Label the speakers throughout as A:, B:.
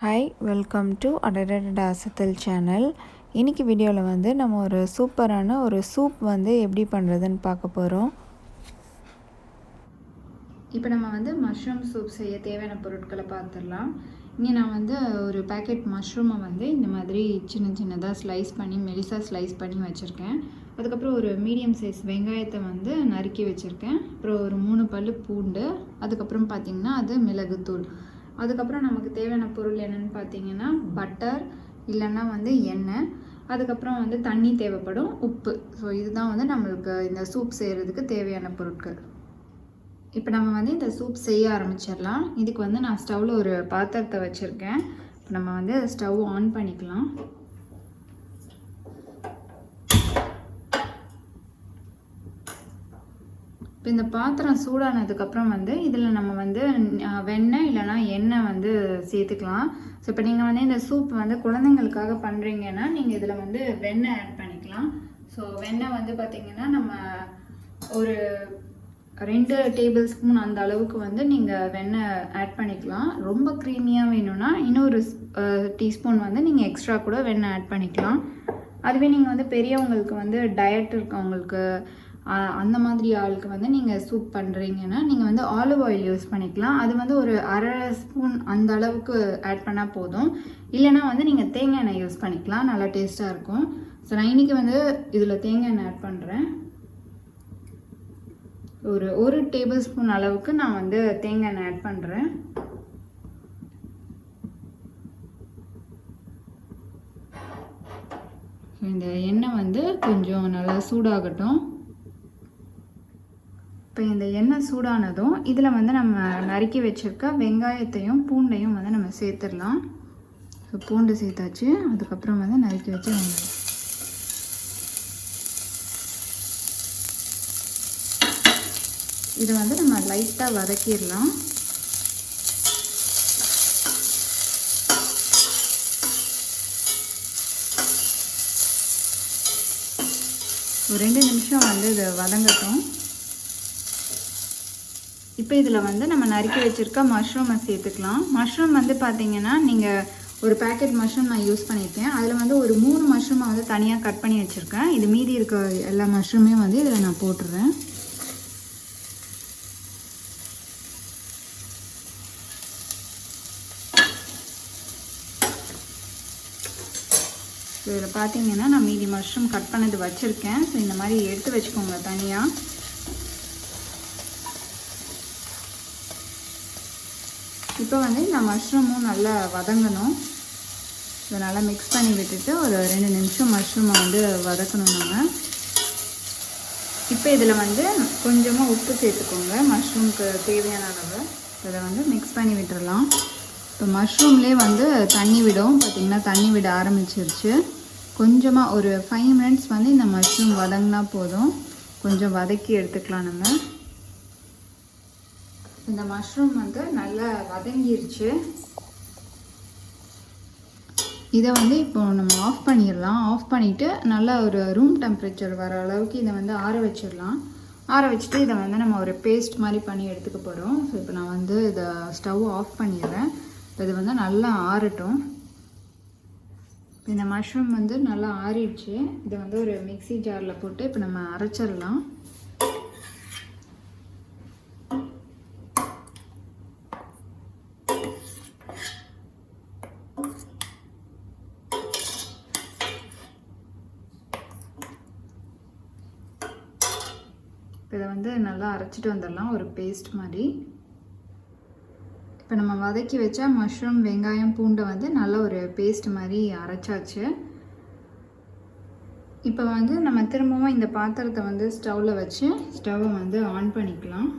A: Hi, welcome to அடடடா அசத்தல் channel. இன்றைக்கி வீடியோவில் வந்து நம்ம ஒரு சூப்பரான ஒரு சூப் வந்து எப்படி பண்ணுறதுன்னு பார்க்க போகிறோம்.
B: இப்போ நம்ம வந்து மஷ்ரூம் சூப் செய்ய தேவையான பொருட்களை பார்த்துடலாம். இங்கே நான் வந்து ஒரு பேக்கெட் மஷ்ரூமை வந்து இந்த மாதிரி சின்ன சின்னதாக ஸ்லைஸ் பண்ணி மெலிசாக ஸ்லைஸ் பண்ணி வச்சுருக்கேன். அதுக்கப்புறம் ஒரு மீடியம் சைஸ் வெங்காயத்தை வந்து நறுக்கி வச்சுருக்கேன். அப்புறம் ஒரு 3 பல் பூண்டு, அதுக்கப்புறம் பார்த்திங்கன்னா அது மிளகுத்தூள். அதுக்கப்புறம் நமக்கு தேவையான பொருள் என்னென்னு பார்த்தீங்கன்னா பட்டர் இல்லைன்னா வந்து எண்ணெய், அதுக்கப்புறம் வந்து தண்ணி தேவைப்படும், உப்பு. ஸோ இதுதான் வந்து நம்மளுக்கு இந்த சூப் செய்கிறதுக்கு தேவையான பொருட்கள். இப்போ நம்ம வந்து இந்த சூப் செய்ய ஆரம்பிச்சிடலாம். இதுக்கு வந்து நான் ஸ்டவ்வில் ஒரு பாத்திரத்தை வச்சுருக்கேன். இப்போ நம்ம வந்து ஸ்டவ் ஆன் பண்ணிக்கலாம். இப்போ இந்த பாத்திரம் சூடானதுக்கப்புறம் வந்து இதில் நம்ம வந்து வெண்ணெய் இல்லைனா எண்ணெய் வந்து சேர்த்துக்கலாம். ஸோ இப்போ நீங்கள் வந்து இந்த சூப் வந்து குழந்தைங்களுக்காக பண்ணுறீங்கன்னா நீங்கள் இதில் வந்து வெண்ணெய் ஆட் பண்ணிக்கலாம். ஸோ வெண்ணெய் வந்து பார்த்திங்கன்னா நம்ம ஒரு 2 டேபிள் ஸ்பூன் அந்த அளவுக்கு வந்து நீங்கள் வெண்ணெய் ஆட் பண்ணிக்கலாம். ரொம்ப க்ரீமியாக வேணும்னா இன்னொரு டீஸ்பூன் வந்து நீங்கள் எக்ஸ்ட்ரா கூட வெண்ணெய் ஆட் பண்ணிக்கலாம். அதுவே நீங்கள் வந்து பெரியவங்களுக்கு வந்து டயட் இருக்கவங்களுக்கு அந்த மாதிரி ஆளுக்கு வந்து நீங்கள் சூப் பண்ணுறீங்கன்னா நீங்கள் வந்து ஆலிவ் ஆயில் யூஸ் பண்ணிக்கலாம். அது வந்து ஒரு 1/2 ஸ்பூன் அந்த அளவுக்கு ஆட் பண்ணால் போதும். இல்லைனா வந்து நீங்கள் தேங்காய் எண்ணெய் யூஸ் பண்ணிக்கலாம், நல்லா டேஸ்ட்டாக இருக்கும். ஸோ நான் இன்றைக்கி வந்து இதில் தேங்காய் எண்ணெய் ஆட் பண்ணுறேன். ஒரு டேபிள் ஸ்பூன் அளவுக்கு நான் வந்து தேங்காய் எண்ணெய் ஆட் பண்ணுறேன். இந்த எண்ணெய் வந்து கொஞ்சம் நல்லா சூடாகட்டும். இப்போ இந்த எண்ணெய் சூடானதும் இதில் வந்து நம்ம நறுக்கி வச்சுருக்க வெங்காயத்தையும் பூண்டையும் வந்து நம்ம சேர்த்துடலாம். ஸோ பூண்டு சேர்த்தாச்சு. அதுக்கப்புறம் வந்து நறுக்கி வச்ச வெங்காயம். இதை வந்து நம்ம லைட்டாக வதக்கிடலாம். ஒரு 2 நிமிஷம் வந்து இது வதங்கட்டும். இப்போ இதில் வந்து நம்ம நறுக்கி வச்சுருக்க மஷ்ரூமை சேர்த்துக்கலாம். மஷ்ரூம் வந்து பார்த்திங்கன்னா நீங்கள் ஒரு பேக்கெட் மஷ்ரூம் நான் யூஸ் பண்ணியிருக்கேன். அதில் வந்து ஒரு 3 மஷ்ரூமை வந்து தனியாக கட் பண்ணி வச்சுருக்கேன். இது மீதி இருக்க எல்லா மஷ்ரூமையும் வந்து இதில் நான் போட்டுடுறேன். ஸோ இதில் பார்த்தீங்கன்னா நான் மீதி மஷ்ரூம் கட் பண்ணது வச்சுருக்கேன். ஸோ இந்த மாதிரி எடுத்து வச்சுக்கோங்க தனியாக. இப்போ வந்து இந்த மஷ்ரூமும் நல்லா வதங்கணும். இதை நல்லா மிக்ஸ் பண்ணி விட்டுட்டு ஒரு 2 நிமிஷம் மஷ்ரூமை வந்து வதக்கணும் நம்ம. இப்போ இதில் வந்து கொஞ்சமாக உப்பு சேர்த்துக்கோங்க, மஷ்ரூமுக்கு தேவையான அளவு. இதை வந்து மிக்ஸ் பண்ணி விட்டுடலாம். இப்போ மஷ்ரூம்லேயே வந்து தண்ணி விடும், பார்த்திங்கன்னா தண்ணி விட ஆரம்பிச்சிருச்சு. கொஞ்சமாக ஒரு 5 மினிட்ஸ் வந்து இந்த மஷ்ரூம் வதங்கினா போதும். கொஞ்சம் வதக்கி எடுத்துக்கலாம் நம்ம. இந்த மஷ்ரூம் வந்து நல்லா வதங்கிருச்சு. இதை வந்து இப்போ நம்ம ஆஃப் பண்ணிடலாம். ஆஃப் பண்ணிவிட்டு நல்லா ஒரு ரூம் டெம்பரேச்சர் வர அளவுக்கு இதை வந்து ஆற வச்சிடலாம். ஆற வச்சுட்டு இதை வந்து நம்ம ஒரு பேஸ்ட் மாதிரி பண்ணி எடுத்துக்க போகிறோம். ஸோ இப்போ நான் வந்து இதை ஸ்டவ் ஆஃப் பண்ணிடுறேன். இப்போ இது வந்து நல்லா ஆறட்டும். இந்த மஷ்ரூம் வந்து நல்லா ஆறிடுச்சு. இதை வந்து ஒரு மிக்ஸி ஜாரில் போட்டு இப்போ நம்ம அரைச்சிடலாம். இதை வந்து நல்லா அரைச்சிட்டு வந்துடலாம், ஒரு பேஸ்ட் மாதிரி. இப்போ நம்ம வதக்கி வச்சா மஷ்ரூம் வெங்காயம் பூண்டை வந்து நல்ல ஒரு பேஸ்ட் மாதிரி அரைச்சாச்சு. இப்போ வந்து நம்ம திரும்பவும் இந்த பாத்திரத்தை வந்து ஸ்டவ்வில் வச்சு ஸ்டவ்வை வந்து ஆன் பண்ணிக்கலாம்.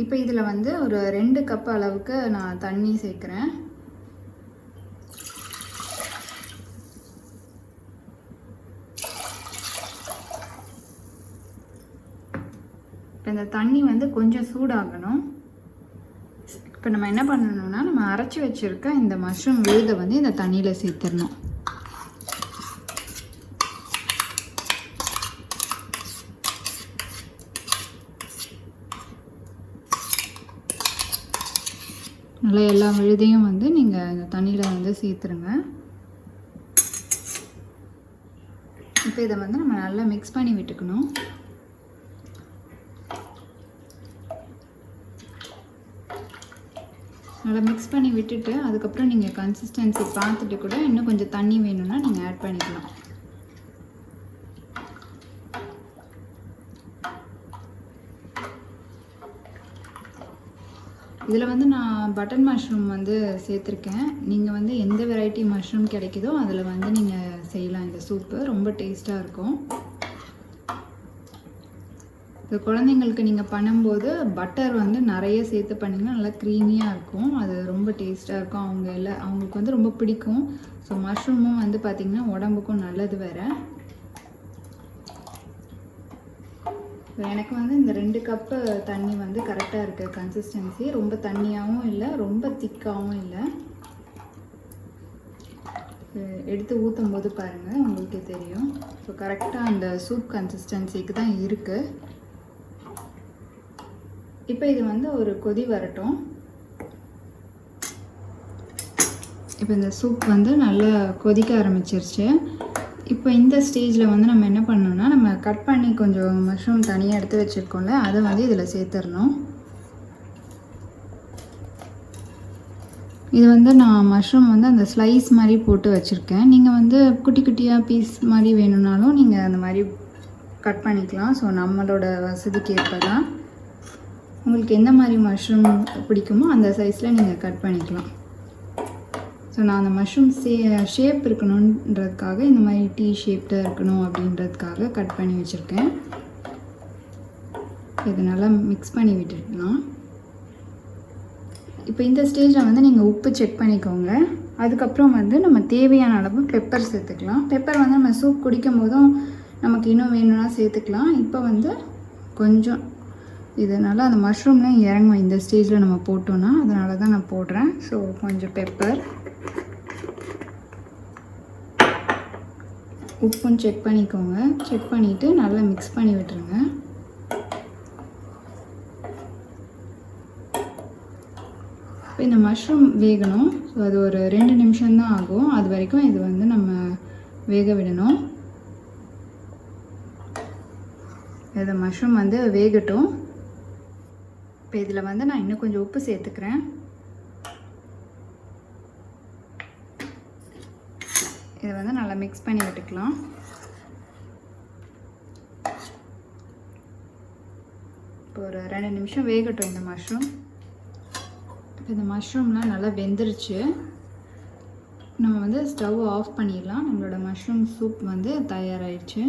B: இப்போ இதில் வந்து ஒரு 2 கப் அளவுக்கு நான் தண்ணி சேர்க்குறேன். இந்த தண்ணி வந்து கொஞ்சம் சூடாகணும். இப்போ நம்ம என்ன பண்ணணும்னா நம்ம அரைச்சி வச்சுருக்க இந்த மஷ்ரூம் விழுதை வந்து இந்த தண்ணியில் சேர்த்துடணும். நல்லா எல்லா விழுதையும் வந்து நீங்கள் இந்த தண்ணியில் வந்து சேர்த்துருங்க. இப்போ இதை வந்து நம்ம நல்லா மிக்ஸ் பண்ணி விட்டுக்கணும். நல்லா மிக்ஸ் பண்ணி விட்டுட்டு அதுக்கப்புறம் நீங்கள் கன்சிஸ்டன்சி பார்த்துட்டு கூட இன்னும் கொஞ்சம் தண்ணி வேணும்னா நீங்கள் ஆட் பண்ணிக்கலாம். இதில் வந்து நான் பட்டன் மஷ்ரூம் வந்து சேர்த்துருக்கேன். நீங்கள் வந்து எந்த வெரைட்டி மஷ்ரூம் கிடைக்குதோ அதில் வந்து நீங்கள் செய்யலாம். இந்த சூப்பு ரொம்ப டேஸ்ட்டாக இருக்கும். இப்போ குழந்தைங்களுக்கு நீங்கள் பண்ணும்போது பட்டர் வந்து நிறைய சேர்த்து பண்ணிங்கன்னா நல்லா க்ரீமியாக இருக்கும். அது ரொம்ப டேஸ்ட்டாக இருக்கும். அவங்களுக்கு வந்து ரொம்ப பிடிக்கும். ஸோ மஷ்ரூமும் வந்து பார்த்திங்கன்னா உடம்புக்கும் நல்லது வேறு. எனக்கு வந்து இந்த 2 கப்பு தண்ணி வந்து கரெக்டாக இருக்குது கன்சிஸ்டன்சி. ரொம்ப தண்ணியாகவும் இல்லை, ரொம்ப திக்காகவும் இல்லை. எடுத்து ஊற்றும் போது பாருங்கள் உங்களுக்கே தெரியும். ஸோ கரெக்டாக அந்த சூப் கன்சிஸ்டன்சிக்கு தான் இருக்குது. இப்போ இது வந்து ஒரு கொதி வரட்டும். இப்போ இந்த சூப் வந்து நல்லா கொதிக்க ஆரம்பிச்சிருச்சு. இப்போ இந்த ஸ்டேஜில் வந்து நம்ம என்ன பண்ணோம்னா, நம்ம கட் பண்ணி கொஞ்சம் மஷ்ரூம் தனியாக எடுத்து வச்சுருக்கோம்ல, அதை வந்து இதில் சேர்த்துடணும். இது வந்து நான் மஷ்ரூம் வந்து அந்த ஸ்லைஸ் மாதிரி போட்டு வச்சுருக்கேன். நீங்கள் வந்து குட்டி குட்டியாக பீஸ் மாதிரி வேணும்னாலும் நீங்கள் அந்த மாதிரி கட் பண்ணிக்கலாம். ஸோ நம்மளோட வசதிக்கு ஏற்ப தான் உங்களுக்கு எந்த மாதிரி மஷ்ரூம் பிடிக்குமோ அந்த சைஸில் நீங்கள் கட் பண்ணிக்கலாம். ஸோ நான் அந்த மஷ்ரூம் ஷேப் இருக்கணுன்றதுக்காக இந்த மாதிரி டீ ஷேப்டாக இருக்கணும் அப்படின்றதுக்காக கட் பண்ணி வச்சுருக்கேன். இது நல்லா மிக்ஸ் பண்ணி விட்டுக்கலாம். இப்போ இந்த ஸ்டேஜில் வந்து நீங்கள் உப்பு செக் பண்ணிக்கோங்க. அதுக்கப்புறம் வந்து நம்ம தேவையான அளவு பெப்பர் சேர்த்துக்கலாம். பெப்பர் வந்து நம்ம சூப் குடிக்கும் போதும் நமக்கு இன்னும் வேணும்னா சேர்த்துக்கலாம். இப்போ வந்து கொஞ்சம் இதனால் அந்த மஷ்ரூம்லாம் இறங்கும் இந்த ஸ்டேஜில் நம்ம போட்டோன்னா, அதனால தான் நான் போடுறேன். ஸோ கொஞ்சம் பெப்பர், உப்பும் செக் பண்ணிக்கோங்க. செக் பண்ணிவிட்டு நல்லா மிக்ஸ் பண்ணி விட்டுருங்க. இப்போ இந்த மஷ்ரூம் வேகணும். ஸோ அது ஒரு 2 நிமிஷம்தான் ஆகும். அது வரைக்கும் இது வந்து நம்ம வேக விடணும். இந்த மஷ்ரூம் வந்து வேகட்டும். இப்போ இதில் வந்து நான் இன்னும் கொஞ்சம் உப்பு சேர்த்துக்கிறேன். இதை வந்து நல்லா மிக்ஸ் பண்ணி விட்டுக்கலாம். இப்போ ஒரு 2 நிமிஷம் வேகட்டும் இந்த மஷ்ரூம். இப்போ இந்த மஷ்ரூம்லாம் நல்லா வெந்துருச்சு. நம்ம வந்து ஸ்டவ் ஆஃப் பண்ணிடலாம். நம்மளோட மஷ்ரூம் சூப் வந்து தயாராகிடுச்சு.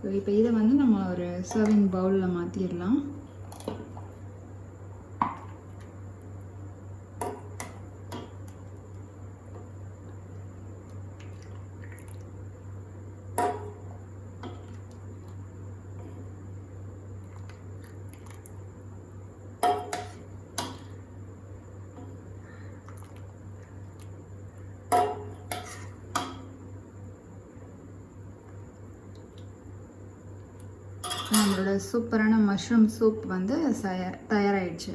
B: ஸோ இப்போ இதை வந்து நம்ம ஒரு சர்விங் பவுலில் மாற்றிடலாம். நம்மளோட சூப்பரான மஷ்ரூம் சூப் வந்து தயாராகிடுச்சு.